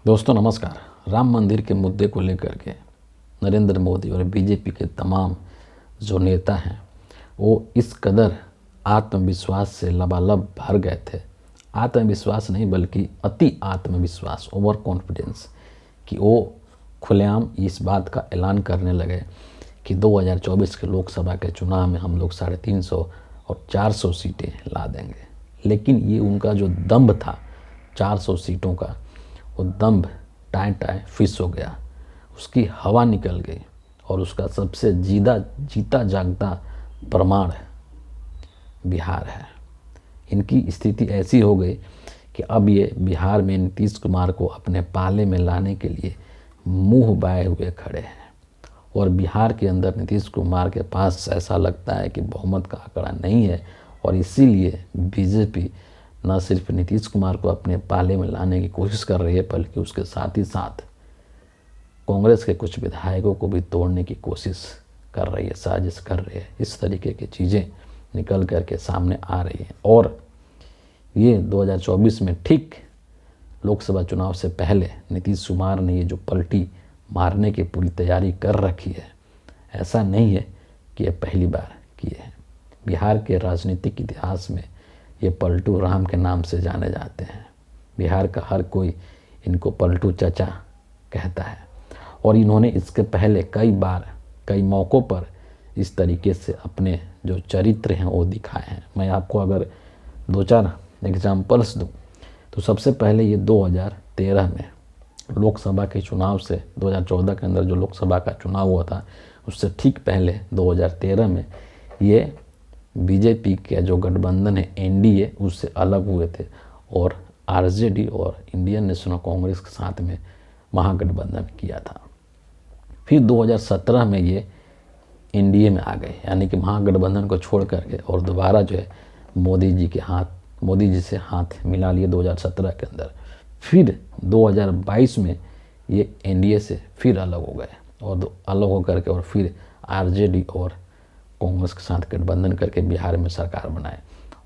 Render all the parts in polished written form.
दोस्तों नमस्कार। राम मंदिर के मुद्दे को लेकर के नरेंद्र मोदी और बीजेपी के तमाम जो नेता हैं वो इस कदर आत्मविश्वास से लबालब भर गए थे। आत्मविश्वास नहीं बल्कि अति आत्मविश्वास, ओवर कॉन्फिडेंस, कि वो खुलेआम इस बात का ऐलान करने लगे कि 2024 के लोकसभा के चुनाव में हम लोग 350 और 400 सीटें ला देंगे। लेकिन ये उनका जो दम्भ था 400 सीटों का, वो दम्भ टाए टाए फिस हो गया, उसकी हवा निकल गई। और उसका सबसे जीता जागता प्रमाण बिहार है। इनकी स्थिति ऐसी हो गई कि अब ये बिहार में नीतीश कुमार को अपने पाले में लाने के लिए मुंह बाए हुए खड़े हैं। और बिहार के अंदर नीतीश कुमार के पास ऐसा लगता है कि बहुमत का आंकड़ा नहीं है, और इसीलिए बीजेपी न सिर्फ नीतीश कुमार को अपने पाले में लाने की कोशिश कर रही है बल्कि उसके साथ ही साथ कांग्रेस के कुछ विधायकों को भी तोड़ने की कोशिश कर रही है, साजिश कर रही है। इस तरीके की चीज़ें निकल कर के सामने आ रही हैं। और ये 2024 में ठीक लोकसभा चुनाव से पहले नीतीश कुमार ने ये जो पलटी मारने की पूरी तैयारी कर रखी है, ऐसा नहीं है कि ये पहली बार किए हैं। बिहार के राजनीतिक इतिहास में ये पलटू राम के नाम से जाने जाते हैं। बिहार का हर कोई इनको पलटू चाचा कहता है। और इन्होंने इसके पहले कई बार कई मौक़ों पर इस तरीके से अपने जो चरित्र हैं वो दिखाए हैं। मैं आपको अगर 2-4 एग्जाम्पल्स दूं तो सबसे पहले ये 2013 में लोकसभा के चुनाव से 2014 के अंदर जो लोकसभा का चुनाव हुआ था उससे ठीक पहले 2013 में ये बीजेपी के जो गठबंधन है एनडीए उससे अलग हुए थे और आरजेडी और इंडियन नेशनल कांग्रेस के साथ में महागठबंधन किया था। फिर 2017 में ये एनडीए में आ गए, यानी कि महागठबंधन को छोड़ करके, और दोबारा जो है मोदी जी से हाथ मिला लिए 2017 के अंदर। फिर 2022 में ये एनडीए से फिर अलग हो गए और अलग हो करके और फिर आरजेडी और कांग्रेस के साथ गठबंधन करके बिहार में सरकार बनाए।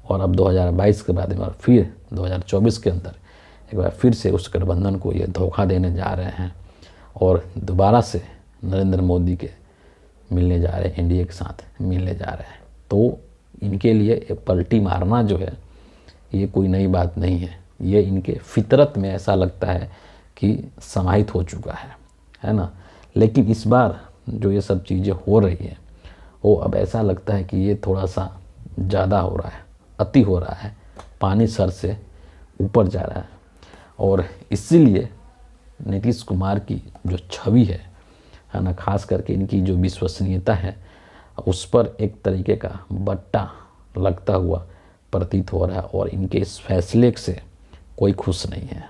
और अब 2022 के बाद में फिर 2024 के अंदर एक बार फिर से उस गठबंधन को ये धोखा देने जा रहे हैं और दोबारा से नरेंद्र मोदी के मिलने जा रहे हैं, एनडीए के साथ मिलने जा रहे हैं। तो इनके लिए एक पलटी मारना जो है ये कोई नई बात नहीं है। ये इनके फितरत में ऐसा लगता है कि समाहित हो चुका है ना। लेकिन इस बार जो ये सब चीज़ें हो रही हैं वो अब ऐसा लगता है कि ये थोड़ा सा ज़्यादा हो रहा है, अति हो रहा है, पानी सर से ऊपर जा रहा है। और इसीलिए नीतीश कुमार की जो छवि है ना, खास करके इनकी जो विश्वसनीयता है उस पर एक तरीके का बट्टा लगता हुआ प्रतीत हो रहा है। और इनके इस फैसले से कोई खुश नहीं है।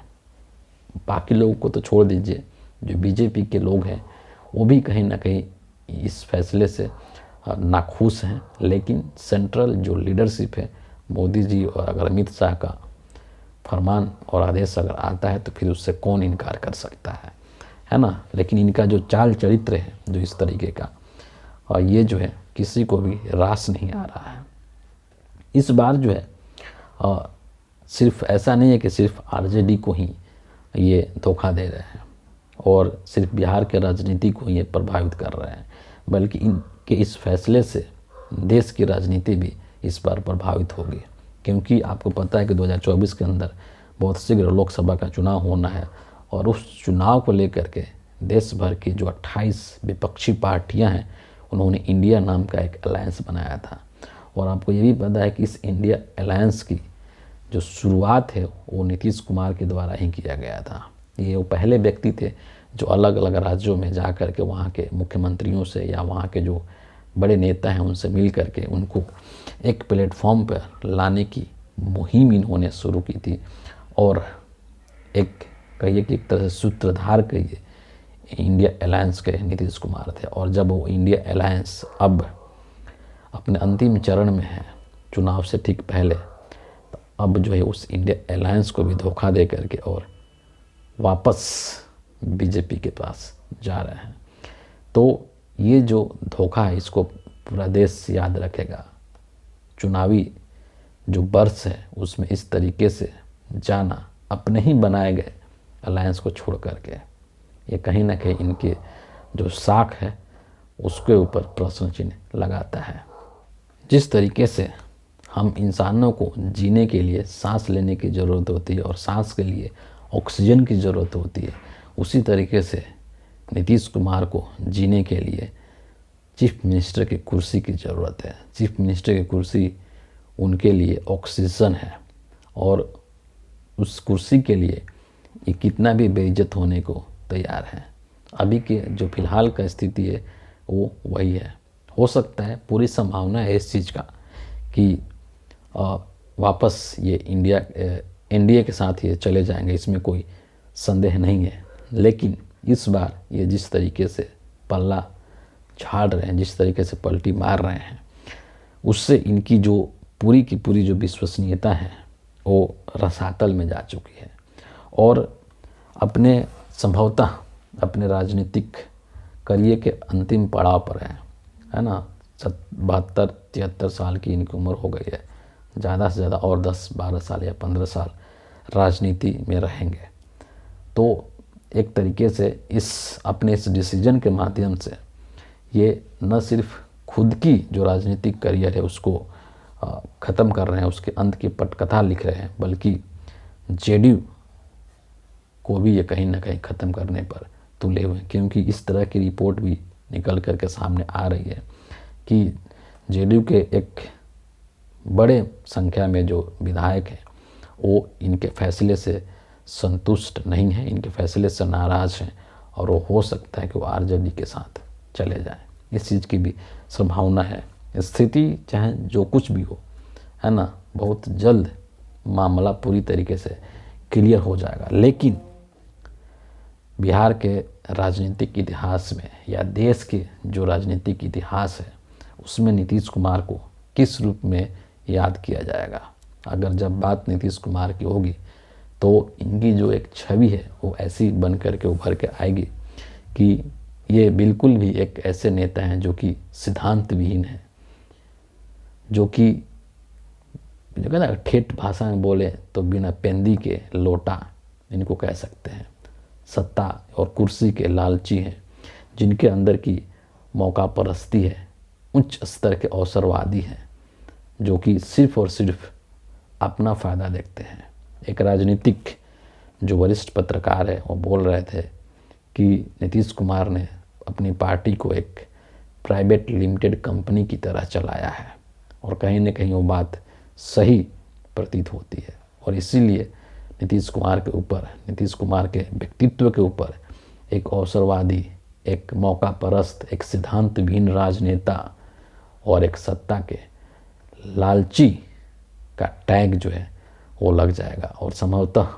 बाकी लोगों को तो छोड़ दीजिए, जो बीजेपी के लोग हैं वो भी कहीं ना कहीं इस फैसले से नाखुश हैं। लेकिन सेंट्रल जो लीडरशिप है, मोदी जी और अगर अमित शाह का फरमान और आदेश अगर आता है तो फिर उससे कौन इनकार कर सकता है ना। लेकिन इनका जो चाल चरित्र है जो इस तरीके का, और ये जो है किसी को भी रास नहीं आ रहा है। इस बार जो है सिर्फ ऐसा नहीं है कि सिर्फ आरजेडी को ही ये धोखा दे रहे हैं और सिर्फ बिहार के राजनीति को ये प्रभावित कर रहे हैं, बल्कि इनके इस फैसले से देश की राजनीति भी इस बार प्रभावित होगी। क्योंकि आपको पता है कि 2024 के अंदर बहुत शीघ्र लोकसभा का चुनाव होना है और उस चुनाव को लेकर के देश भर की जो 28 विपक्षी पार्टियां हैं उन्होंने इंडिया नाम का एक अलायंस बनाया था। और आपको ये भी पता है कि इस इंडिया अलायंस की जो शुरुआत है वो नीतीश कुमार के द्वारा ही किया गया था। ये वो पहले व्यक्ति थे जो अलग अलग राज्यों में जा कर के वहाँ के मुख्यमंत्रियों से या वहाँ के जो बड़े नेता हैं उनसे मिल कर के उनको एक प्लेटफॉर्म पर लाने की मुहिम इन्होंने शुरू की थी। और एक कहिए कि एक तरह से सूत्रधार कहिए इंडिया अलायंस के नीतीश कुमार थे। और जब वो इंडिया अलायंस अब अपने अंतिम चरण में है चुनाव से ठीक पहले, तो अब जो है उस इंडिया अलायंस को भी धोखा दे करके और वापस बीजेपी के पास जा रहे हैं। तो ये जो धोखा है इसको पूरा देश याद रखेगा। चुनावी जो वर्ष है उसमें इस तरीके से जाना, अपने ही बनाए गए अलायंस को छोड़ करके। ये कहीं ना कहीं इनके जो साख है उसके ऊपर प्रश्न चिन्ह लगाता है। जिस तरीके से हम इंसानों को जीने के लिए सांस लेने की ज़रूरत होती है और सांस के लिए ऑक्सीजन की ज़रूरत होती है, उसी तरीके से नीतीश कुमार को जीने के लिए चीफ मिनिस्टर की कुर्सी की ज़रूरत है। चीफ मिनिस्टर की कुर्सी उनके लिए ऑक्सीजन है और उस कुर्सी के लिए ये कितना भी बेइज्जत होने को तैयार है। अभी के जो फिलहाल का स्थिति है वो वही है। हो सकता है, पूरी संभावना है इस चीज़ का कि वापस ये एनडीए के साथ ये चले जाएंगे, इसमें कोई संदेह नहीं है। लेकिन इस बार ये जिस तरीके से पल्ला झाड़ रहे हैं, जिस तरीके से पलटी मार रहे हैं, उससे इनकी जो पूरी की पूरी जो विश्वसनीयता है वो रसातल में जा चुकी है और अपने संभवतः अपने राजनीतिक करियर के अंतिम पड़ाव पर है ना। 72-73 साल की इनकी उम्र हो गई है। ज़्यादा से ज़्यादा और 10-12 साल या 15 साल राजनीति में रहेंगे। तो एक तरीके से इस डिसीजन के माध्यम से ये न सिर्फ खुद की जो राजनीतिक करियर है उसको ख़त्म कर रहे हैं, उसके अंत की पटकथा लिख रहे हैं, बल्कि जेडीयू को भी ये कहीं ना कहीं ख़त्म करने पर तुले हुए हैं। क्योंकि इस तरह की रिपोर्ट भी निकल करके सामने आ रही है कि जेडीयू के एक बड़े संख्या में जो विधायक हैं वो इनके फैसले से संतुष्ट नहीं हैं, इनके फैसले से नाराज़ हैं और वो हो सकता है कि वो आरजेडी के साथ चले जाएं। इस चीज़ की भी संभावना है। स्थिति चाहे जो कुछ भी हो, है ना, बहुत जल्द मामला पूरी तरीके से क्लियर हो जाएगा। लेकिन बिहार के राजनीतिक इतिहास में या देश के जो राजनीतिक इतिहास है उसमें नीतीश कुमार को किस रूप में याद किया जाएगा? अगर जब बात नीतीश कुमार की होगी तो इनकी जो एक छवि है वो ऐसी बन कर के उभर के आएगी कि ये बिल्कुल भी एक ऐसे नेता हैं जो कि सिद्धांत विहीन है, जो कि जो कहना ठेठ भाषा में बोले तो बिना पेंदी के लोटा इनको कह सकते हैं। सत्ता और कुर्सी के लालची हैं, जिनके अंदर की मौका परस्ती है, उच्च स्तर के अवसरवादी हैं, जो कि सिर्फ और सिर्फ अपना फ़ायदा देखते हैं। एक राजनीतिक जो वरिष्ठ पत्रकार है वो बोल रहे थे कि नीतीश कुमार ने अपनी पार्टी को एक प्राइवेट लिमिटेड कंपनी की तरह चलाया है और कहीं न कहीं वो बात सही प्रतीत होती है। और इसीलिए नीतीश कुमार के ऊपर, नीतीश कुमार के व्यक्तित्व के ऊपर एक अवसरवादी, एक मौका परस्त, एक सिद्धांत विहीन राजनेता और एक सत्ता के लालची का टैग जो है वो लग जाएगा। और संभवतः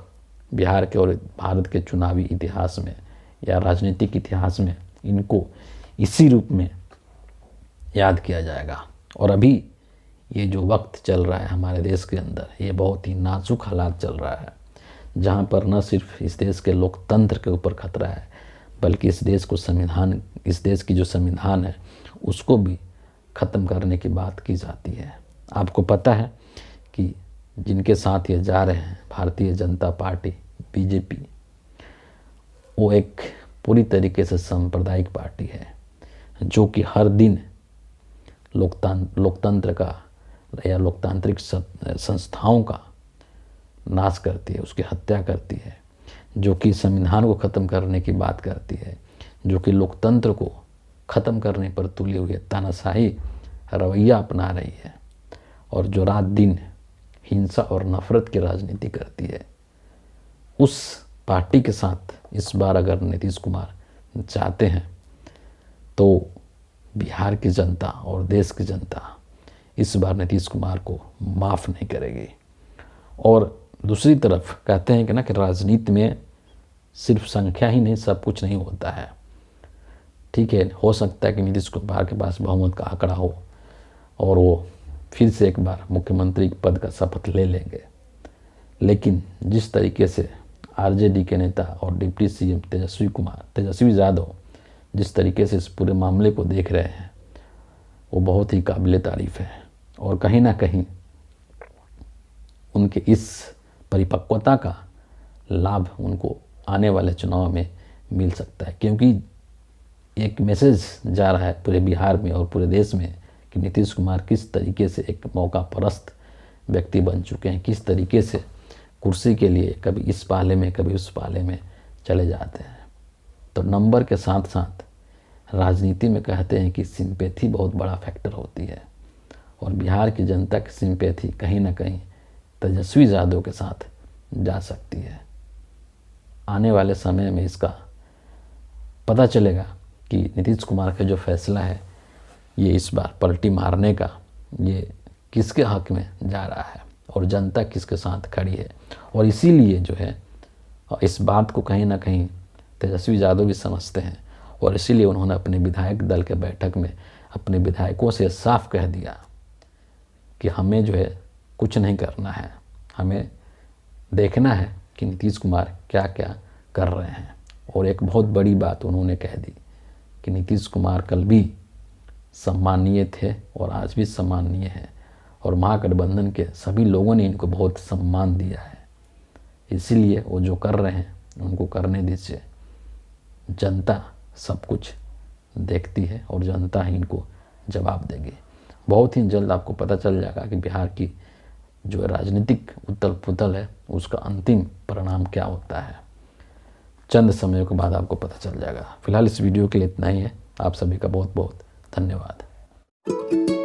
बिहार के और भारत के चुनावी इतिहास में या राजनीतिक इतिहास में इनको इसी रूप में याद किया जाएगा। और अभी ये जो वक्त चल रहा है हमारे देश के अंदर, ये बहुत ही नाजुक हालात चल रहा है, जहाँ पर न सिर्फ इस देश के लोकतंत्र के ऊपर खतरा है, बल्कि इस देश की जो संविधान है उसको भी ख़त्म करने की बात की जाती है। आपको पता है कि जिनके साथ ये जा रहे हैं भारतीय जनता पार्टी, बीजेपी, वो एक पूरी तरीके से सांप्रदायिक पार्टी है, जो कि हर दिन लोकतंत्र का या लोकतांत्रिक संस्थाओं का नाश करती है, उसकी हत्या करती है, जो कि संविधान को ख़त्म करने की बात करती है, जो कि लोकतंत्र को ख़त्म करने पर तुले हुए तानाशाही रवैया अपना रही है और जो रात दिन हिंसा और नफरत की राजनीति करती है। उस पार्टी के साथ इस बार अगर नीतीश कुमार चाहते हैं तो बिहार की जनता और देश की जनता इस बार नीतीश कुमार को माफ़ नहीं करेगी। और दूसरी तरफ कहते हैं कि राजनीति में सिर्फ संख्या ही नहीं, सब कुछ नहीं होता है। ठीक है, हो सकता है कि नीतीश कुमार के पास बहुमत का आंकड़ा हो और वो फिर से एक बार मुख्यमंत्री पद का शपथ ले लेंगे, लेकिन जिस तरीके से आरजेडी के नेता और डिप्टी सीएम तेजस्वी यादव जिस तरीके से इस पूरे मामले को देख रहे हैं वो बहुत ही काबिल तारीफ़ है। और कहीं ना कहीं उनके इस परिपक्वता का लाभ उनको आने वाले चुनाव में मिल सकता है, क्योंकि एक मैसेज जा रहा है पूरे बिहार में और पूरे देश में कि नीतीश कुमार किस तरीके से एक मौका परस्त व्यक्ति बन चुके हैं, किस तरीके से कुर्सी के लिए कभी इस पाले में कभी उस पाले में चले जाते हैं। तो नंबर के साथ साथ राजनीति में कहते हैं कि सिंपैथी बहुत बड़ा फैक्टर होती है, और बिहार की जनता की सिंपैथी कहीं ना कहीं तेजस्वी यादव के साथ जा सकती है। आने वाले समय में इसका पता चलेगा कि नीतीश कुमार का जो फैसला है ये इस बार पलटी मारने का, ये किसके हक में जा रहा है और जनता किसके साथ खड़ी है। और इसीलिए जो है इस बात को कहीं ना कहीं तेजस्वी यादव भी समझते हैं, और इसीलिए उन्होंने अपने विधायक दल के बैठक में अपने विधायकों से साफ कह दिया कि हमें जो है कुछ नहीं करना है, हमें देखना है कि नीतीश कुमार क्या क्या कर रहे हैं। और एक बहुत बड़ी बात उन्होंने कह दी कि नीतीश कुमार कल भी सम्मानीय थे और आज भी सम्मानीय हैं, और महागठबंधन के सभी लोगों ने इनको बहुत सम्मान दिया है। इसीलिए वो जो कर रहे हैं उनको करने दीजिए, जनता सब कुछ देखती है और जनता ही इनको जवाब देगी। बहुत ही जल्द आपको पता चल जाएगा कि बिहार की जो राजनीतिक उथल पुथल है उसका अंतिम परिणाम क्या होता है। चंद समयों के बाद आपको पता चल जाएगा। फिलहाल इस वीडियो के लिए इतना ही है। आप सभी का बहुत बहुत धन्यवाद।